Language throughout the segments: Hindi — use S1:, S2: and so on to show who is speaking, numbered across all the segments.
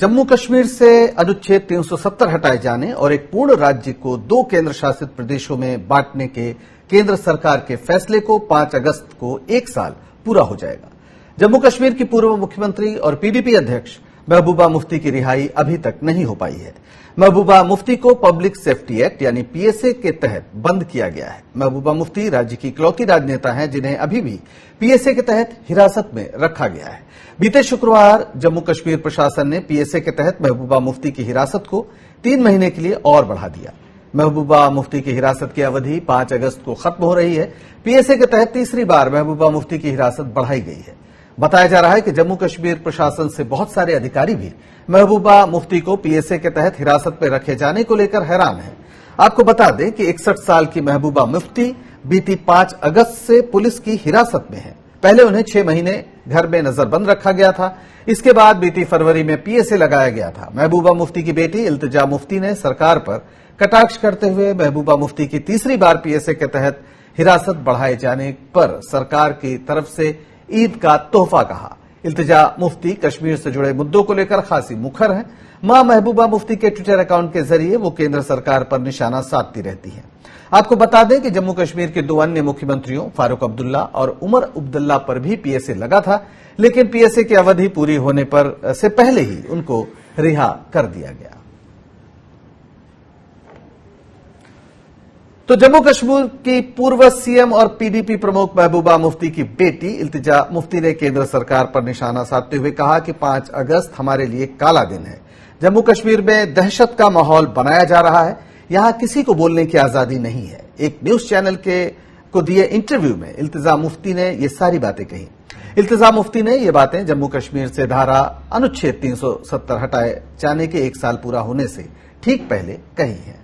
S1: जम्मू कश्मीर से अनुच्छेद 370 हटाए जाने और एक पूर्ण राज्य को 2 केंद्र शासित प्रदेशों में बांटने के केंद्र सरकार के फैसले को 5 अगस्त को 1 साल पूरा हो जाएगा। जम्मू कश्मीर की पूर्व मुख्यमंत्री और पीडीपी अध्यक्ष महबूबा मुफ्ती की रिहाई अभी तक नहीं हो पाई है। महबूबा मुफ्ती को पब्लिक सेफ्टी एक्ट यानी पीएसए के तहत बंद किया गया है। महबूबा मुफ्ती राज्य की इकलौती राजनेता हैं जिन्हें अभी भी पीएसए के तहत हिरासत में रखा गया है। बीते शुक्रवार जम्मू कश्मीर प्रशासन ने पीएसए के तहत महबूबा मुफ्ती की हिरासत को 3 महीने के लिए और बढ़ा दिया। महबूबा मुफ्ती की हिरासत की अवधि 5 अगस्त को खत्म हो रही है। पीएसए के तहत तीसरी बार महबूबा मुफ्ती की हिरासत बढ़ाई गई है। बताया जा रहा है कि जम्मू कश्मीर प्रशासन से बहुत सारे अधिकारी भी महबूबा मुफ्ती को पीएसए के तहत हिरासत में रखे जाने को लेकर हैरान हैं। आपको बता दें कि 61 साल की महबूबा मुफ्ती बीती 5 अगस्त से पुलिस की हिरासत में है। पहले उन्हें 6 महीने घर में नजरबंद रखा गया था। इसके बाद बीती फरवरी में पीएसए लगाया गया था। महबूबा मुफ्ती की बेटी इल्तिजा मुफ्ती ने सरकार पर कटाक्ष करते हुए महबूबा मुफ्ती की तीसरी बार पीएसए के तहत हिरासत बढ़ाए जाने पर सरकार की तरफ से ईद का तोहफा कहा। इल्तिजा मुफ्ती कश्मीर से जुड़े मुद्दों को लेकर खासी मुखर हैं। मां महबूबा मुफ्ती के ट्विटर अकाउंट के जरिए वो केंद्र सरकार पर निशाना साधती रहती हैं। आपको बता दें कि जम्मू कश्मीर के 2 अन्य मुख्यमंत्रियों फारूक अब्दुल्ला और उमर अब्दुल्ला पर भी पीएसए लगा था, लेकिन पीएसए की अवधि पूरी होने पर से पहले ही उनको रिहा कर दिया गया। तो जम्मू कश्मीर की पूर्व सीएम और पीडीपी प्रमुख महबूबा मुफ्ती की बेटी इल्तिजा मुफ्ती ने केंद्र सरकार पर निशाना साधते हुए कहा कि 5 अगस्त हमारे लिए काला दिन है। जम्मू कश्मीर में दहशत का माहौल बनाया जा रहा है। यहां किसी को बोलने की आजादी नहीं है। एक न्यूज चैनल को दिए इंटरव्यू में इल्तिजा मुफ्ती ने ये सारी बातें कही। इल्तिजा मुफ्ती ने ये बातें जम्मू कश्मीर से धारा अनुच्छेद 370 हटाए जाने के 1 साल पूरा होने से ठीक पहले कही है।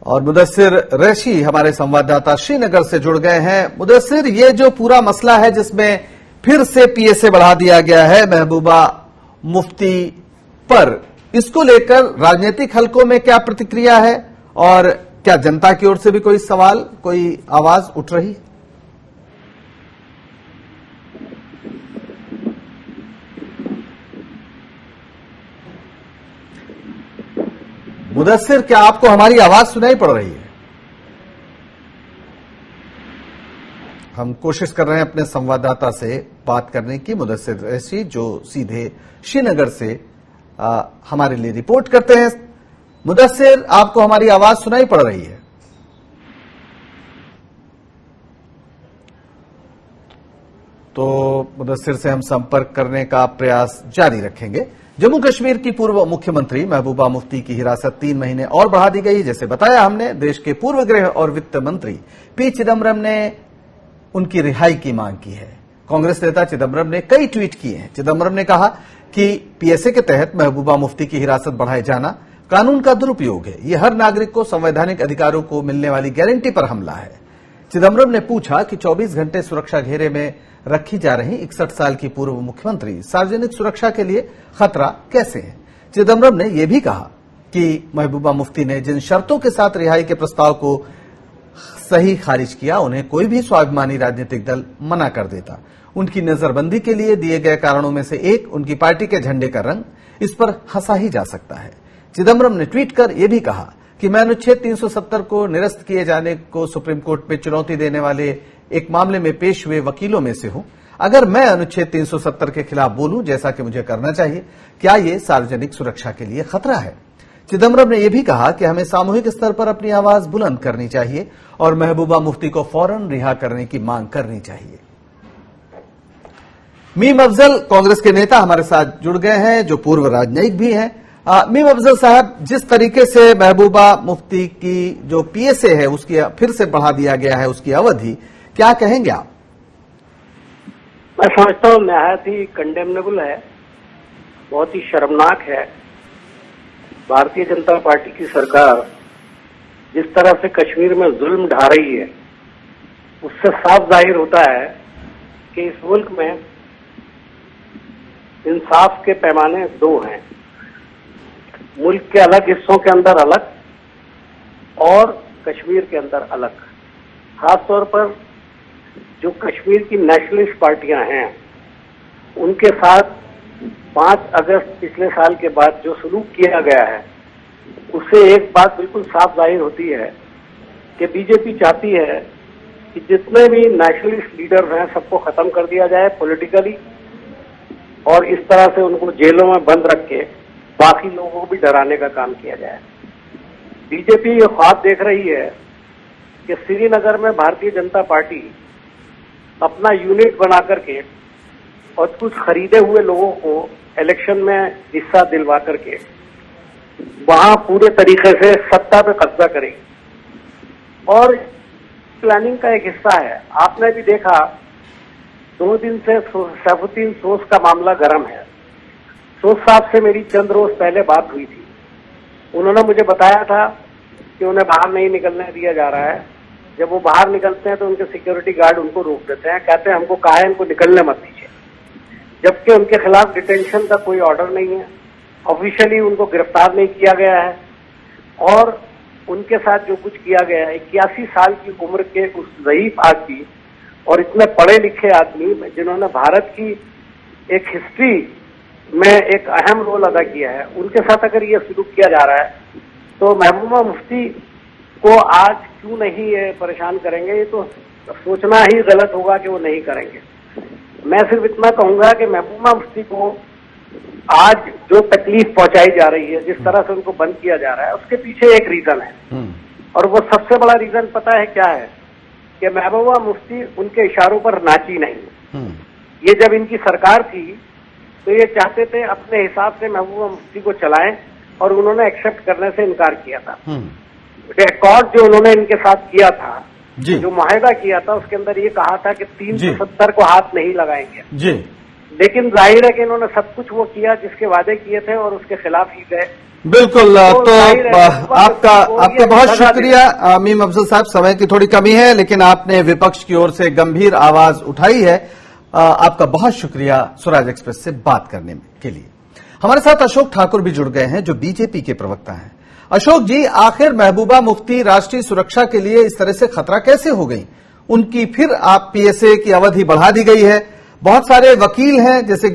S1: और मुदस्सिर रैशी हमारे संवाददाता श्रीनगर से जुड़ गए हैं। मुदस्सिर, ये जो पूरा मसला है जिसमें फिर से पीएसए बढ़ा दिया गया है महबूबा मुफ्ती पर, इसको लेकर राजनीतिक हलकों में क्या प्रतिक्रिया है और क्या जनता की ओर से भी कोई सवाल, कोई आवाज उठ रही है? मुदस्सिर, क्या आपको हमारी आवाज सुनाई पड़ रही है? हम कोशिश कर रहे हैं अपने संवाददाता से बात करने की, मुदस्सिर रैशी जो सीधे श्रीनगर से हमारे लिए रिपोर्ट करते हैं। मुदस्सिर, आपको हमारी आवाज सुनाई पड़ रही है? तो मुदस्सिर से हम संपर्क करने का प्रयास जारी रखेंगे। जम्मू कश्मीर की पूर्व मुख्यमंत्री महबूबा मुफ्ती की हिरासत 3 महीने और बढ़ा दी गई। जैसे बताया हमने, देश के पूर्व गृह और वित्त मंत्री पी चिदम्बरम ने उनकी रिहाई की मांग की है। कांग्रेस नेता चिदम्बरम ने कई ट्वीट किए हैं। चिदम्बरम ने कहा कि पीएसए के तहत महबूबा मुफ्ती की हिरासत बढ़ाए जाना कानून का दुरुपयोग है। यह हर नागरिक को संवैधानिक अधिकारों को मिलने वाली गारंटी पर हमला है। चिदम्बरम ने पूछा कि 24 घंटे सुरक्षा घेरे में रखी जा रही 61 साल की पूर्व मुख्यमंत्री सार्वजनिक सुरक्षा के लिए खतरा कैसे है। चिदम्बरम ने यह भी कहा कि महबूबा मुफ्ती ने जिन शर्तों के साथ रिहाई के प्रस्ताव को सही खारिज किया, उन्हें कोई भी स्वाभिमानी राजनीतिक दल मना कर देता। उनकी नजरबंदी के लिए दिए गए कारणों में से एक उनकी पार्टी के झंडे का रंग, इस पर हंसा ही जा सकता है। चिदम्बरम ने ट्वीट कर यह भी कहा कि मैं अनुच्छेद 370 को निरस्त किए जाने को सुप्रीम कोर्ट में चुनौती देने वाले एक मामले में पेश हुए वकीलों में से हूं। अगर मैं अनुच्छेद 370 के खिलाफ बोलूं, जैसा कि मुझे करना चाहिए, क्या यह सार्वजनिक सुरक्षा के लिए खतरा है? चिदम्बरम ने यह भी कहा कि हमें सामूहिक स्तर पर अपनी आवाज बुलंद करनी चाहिए और महबूबा मुफ्ती को फौरन रिहा करने की मांग करनी चाहिए। मीम अफजल कांग्रेस के नेता हमारे साथ जुड़ गए हैं, जो पूर्व राजनयिक भी हैं। मीम अफजल साहब, जिस तरीके से महबूबा मुफ्ती की जो पीएसए है उसकी फिर से बढ़ा दिया गया है उसकी अवधि, क्या कहेंगे आप?
S2: मैं समझता हूँ निहायत ही कंडेमनेबल है, बहुत ही शर्मनाक है। भारतीय जनता पार्टी की सरकार जिस तरह से कश्मीर में जुल्म ढा रही है, उससे साफ जाहिर होता है कि इस मुल्क में इंसाफ के पैमाने 2 हैं। मुल्क के अलग हिस्सों के अंदर अलग और कश्मीर के अंदर अलग। खासतौर पर जो कश्मीर की नेशनलिस्ट पार्टियां हैं उनके साथ 5 अगस्त पिछले साल के बाद जो सलूक किया गया है, उससे एक बात बिल्कुल साफ जाहिर होती है कि बीजेपी चाहती है कि जितने भी नेशनलिस्ट लीडर्स हैं सबको खत्म कर दिया जाए पॉलिटिकली, और इस तरह से उनको जेलों में बंद रख के बाकी लोगों को भी डराने का काम किया जाए। बीजेपी ये ख्वाब देख रही है कि श्रीनगर में भारतीय जनता पार्टी अपना यूनिट बना करके और कुछ खरीदे हुए लोगों को इलेक्शन में हिस्सा दिलवा करके वहां पूरे तरीके से सत्ता पे कब्जा करेगी। और प्लानिंग का एक हिस्सा है। आपने भी देखा 2 दिन से सैफुद्दीन सोस का मामला गर्म है। सोस साहब से मेरी चंद रोज पहले बात हुई थी। उन्होंने मुझे बताया था कि उन्हें बाहर नहीं निकलने दिया जा रहा है। जब वो बाहर निकलते हैं तो उनके सिक्योरिटी गार्ड उनको रोक देते हैं, कहते हैं हमको कहा है इनको निकलने मत दीजिए, जबकि उनके खिलाफ डिटेंशन का कोई ऑर्डर नहीं है, ऑफिशियली उनको गिरफ्तार नहीं किया गया है। और उनके साथ जो कुछ किया गया है, 81 साल की उम्र के उस ज़ईफ आदमी और इतने पढ़े लिखे आदमी जिन्होंने भारत की एक हिस्ट्री में एक अहम रोल अदा किया है, उनके साथ अगर ये सलूक किया जा रहा है तो महबूबा मुफ्ती को आज क्यों नहीं ये परेशान करेंगे? ये तो सोचना ही गलत होगा कि वो नहीं करेंगे। मैं सिर्फ इतना कहूंगा कि महबूबा मुफ्ती को आज जो तकलीफ पहुंचाई जा रही है, जिस तरह से उनको बंद किया जा रहा है, उसके पीछे एक रीजन है, और वो सबसे बड़ा रीजन पता है क्या है? कि महबूबा मुफ्ती उनके इशारों पर नाची नहीं। ये जब इनकी सरकार थी तो ये चाहते थे अपने हिसाब से महबूबा मुफ्ती को चलाएं, और उन्होंने एक्सेप्ट करने से इनकार किया था। रिकॉर्ड जो उन्होंने इनके साथ किया था, जो मुआहदा किया था, उसके अंदर ये कहा था कि 370 को हाथ नहीं लगाएंगे जी। लेकिन जाहिर है कि इन्होंने सब कुछ वो किया जिसके वादे किए थे और उसके खिलाफ ही गए।
S1: बिल्कुल। तो आपका बहुत शुक्रिया मीम अफजल साहब। समय की थोड़ी कमी है, लेकिन आपने विपक्ष की ओर से गंभीर आवाज उठाई है। आपका बहुत शुक्रिया स्वराज एक्सप्रेस से बात करने के लिए। हमारे साथ अशोक ठाकुर भी जुड़ गए हैं, जो बीजेपी के प्रवक्ता हैं। अशोक जी, आखिर महबूबा मुफ्ती राष्ट्रीय सुरक्षा के लिए इस तरह से खतरा कैसे हो गई? उनकी फिर आप पीएसए की अवधि बढ़ा दी गई है। बहुत सारे वकील हैं, जैसे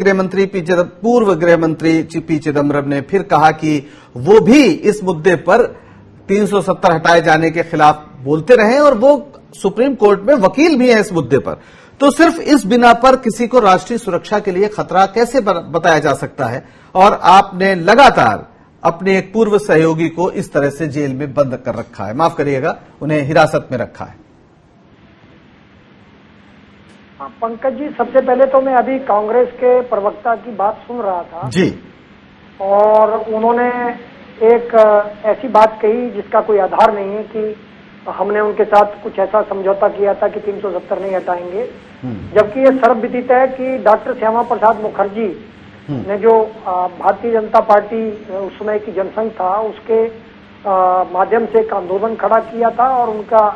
S1: पूर्व गृह मंत्री पी चिदम्बरम ने फिर कहा कि वो भी इस मुद्दे पर 370 हटाए जाने के खिलाफ बोलते रहे, और वो सुप्रीम कोर्ट में वकील भी हैं इस मुद्दे पर। तो सिर्फ इस बिना पर किसी को राष्ट्रीय सुरक्षा के लिए खतरा कैसे बताया जा सकता है? और आपने लगातार अपने एक पूर्व सहयोगी को इस तरह से जेल में बंद कर रखा है, माफ करिएगा, उन्हें हिरासत में रखा है।
S3: पंकज जी, सबसे पहले तो मैं अभी कांग्रेस के प्रवक्ता की बात सुन रहा था
S1: जी,
S3: और उन्होंने एक ऐसी बात कही जिसका कोई आधार नहीं है कि हमने उनके साथ कुछ ऐसा समझौता किया था कि 370 नहीं हटाएंगे, जबकि ये सर्वविदित है कि डॉक्टर श्यामा प्रसाद मुखर्जी ने जो भारतीय जनता पार्टी उस समय की जनसंघ था, उसके माध्यम से एक आंदोलन खड़ा किया था, और उनका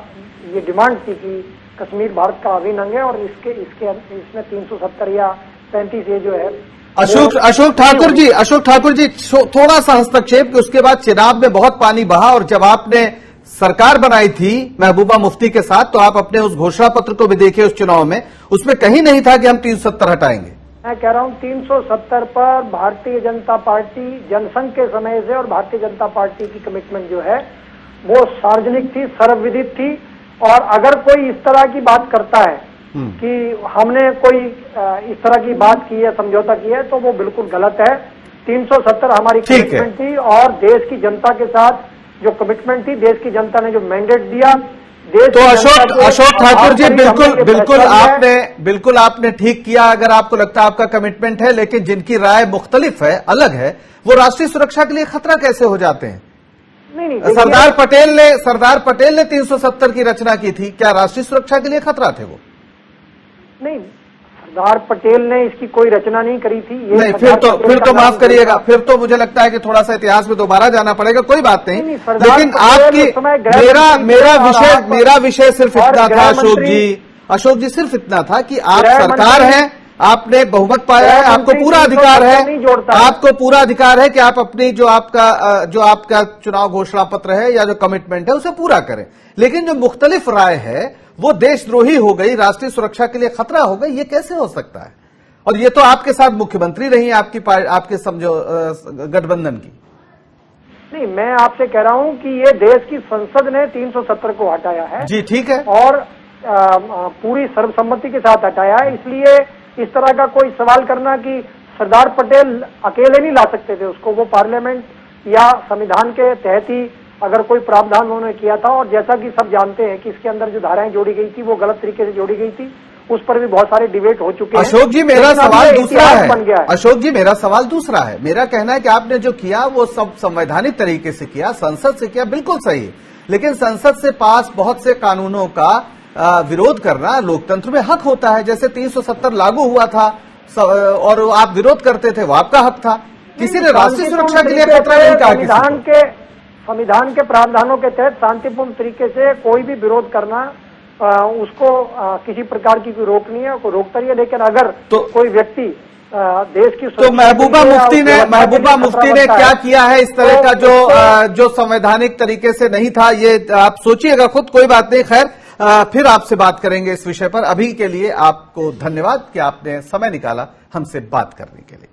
S3: ये डिमांड थी कि कश्मीर भारत का अभिन्न अंग है, और इसमें 370 या 35 ये जो है।
S1: अशोक ठाकुर जी, थोड़ा सा हस्तक्षेप कि उसके बाद चिनाब में बहुत पानी बहा, और जब आपने सरकार बनाई थी महबूबा मुफ्ती के साथ, तो आप अपने उस घोषणा पत्र को भी देखे उस चुनाव में, उसमें कहीं नहीं था कि हम 370 हटाएंगे।
S3: मैं कह रहा हूँ 370 पर भारतीय जनता पार्टी जनसंघ के समय से, और भारतीय जनता पार्टी की कमिटमेंट जो है वो सार्वजनिक थी, सर्वविदित थी। और अगर कोई इस तरह की बात करता है कि हमने कोई इस तरह की बात की है, समझौता किया है, तो वो बिल्कुल गलत है। 370 हमारी कमिटमेंट थी, और देश की जनता के साथ जो कमिटमेंट थी, देश की जनता ने जो मैंडेट दिया,
S1: तो अशोक ठाकुर जी, बिल्कुल आपने ठीक किया अगर आपको लगता है आपका कमिटमेंट है, लेकिन जिनकी राय मुख्तलिफ है, अलग है, वो राष्ट्रीय सुरक्षा के लिए खतरा कैसे हो जाते हैं?
S3: नहीं,
S1: सरदार पटेल ने 370 की रचना की थी, क्या राष्ट्रीय सुरक्षा के लिए खतरा थे वो?
S3: नहीं, सरदार पटेल ने इसकी कोई रचना नहीं करी थी। ये
S1: नहीं, फिर तो माफ करिएगा, फिर तो मुझे लगता है कि थोड़ा सा इतिहास में दोबारा जाना पड़ेगा, कोई बात नहीं। लेकिन आपकी मेरा विषय सिर्फ इतना था अशोक जी सिर्फ इतना था कि आप सरकार हैं, आपने बहुमत पाया है, आपको पूरा अधिकार है कि आप अपनी जो आपका चुनाव घोषणा पत्र है या जो कमिटमेंट है उसे पूरा करें। लेकिन जो मुख्तलिफ राय है वो देशद्रोही हो गई, राष्ट्रीय सुरक्षा के लिए खतरा हो गई, ये कैसे हो सकता है? और ये तो आपके साथ मुख्यमंत्री रही आपके समझो गठबंधन की।
S3: नहीं, मैं आपसे कह रहा हूं कि ये देश की संसद ने 370 को हटाया है
S1: जी ठीक है,
S3: और पूरी सर्वसम्मति के साथ हटाया है। इसलिए इस तरह का कोई सवाल करना कि सरदार पटेल अकेले नहीं ला सकते थे उसको, वो पार्लियामेंट या संविधान के तहत ही अगर कोई प्रावधान उन्होंने किया था। और जैसा कि सब जानते हैं कि इसके अंदर जो धाराएं जोड़ी गई थी वो गलत तरीके से जोड़ी गई थी, उस पर भी बहुत सारे डिबेट हो चुके हैं।
S1: अशोक जी मेरा सवाल दूसरा है,
S3: बन गया है।
S1: अशोक जी मेरा सवाल दूसरा है। मेरा कहना है कि आपने जो किया वो सब संवैधानिक तरीके से किया, संसद से किया, बिल्कुल सही है, लेकिन संसद से पास बहुत से कानूनों का विरोध करना लोकतंत्र में हक होता है। जैसे 370 लागू हुआ था और आप विरोध करते थे, वो आपका हक था। किसी ने राष्ट्रीय सुरक्षा के लिए खतरा नहीं कहा।
S3: संविधान के प्रावधानों के तहत शांतिपूर्ण तरीके से कोई भी विरोध करना, उसको किसी प्रकार की कोई रोक नहीं है, कोई रोकता नहीं है। लेकिन अगर कोई व्यक्ति देश की
S1: तो महबूबा मुफ्ती ने क्या किया है इस तरह का जो संवैधानिक तरीके से नहीं था, ये आप सोचिएगा खुद, कोई बात नहीं। खैर फिर आपसे बात करेंगे इस विषय पर। अभी के लिए आपको धन्यवाद कि आपने समय निकाला हमसे बात करने के लिए।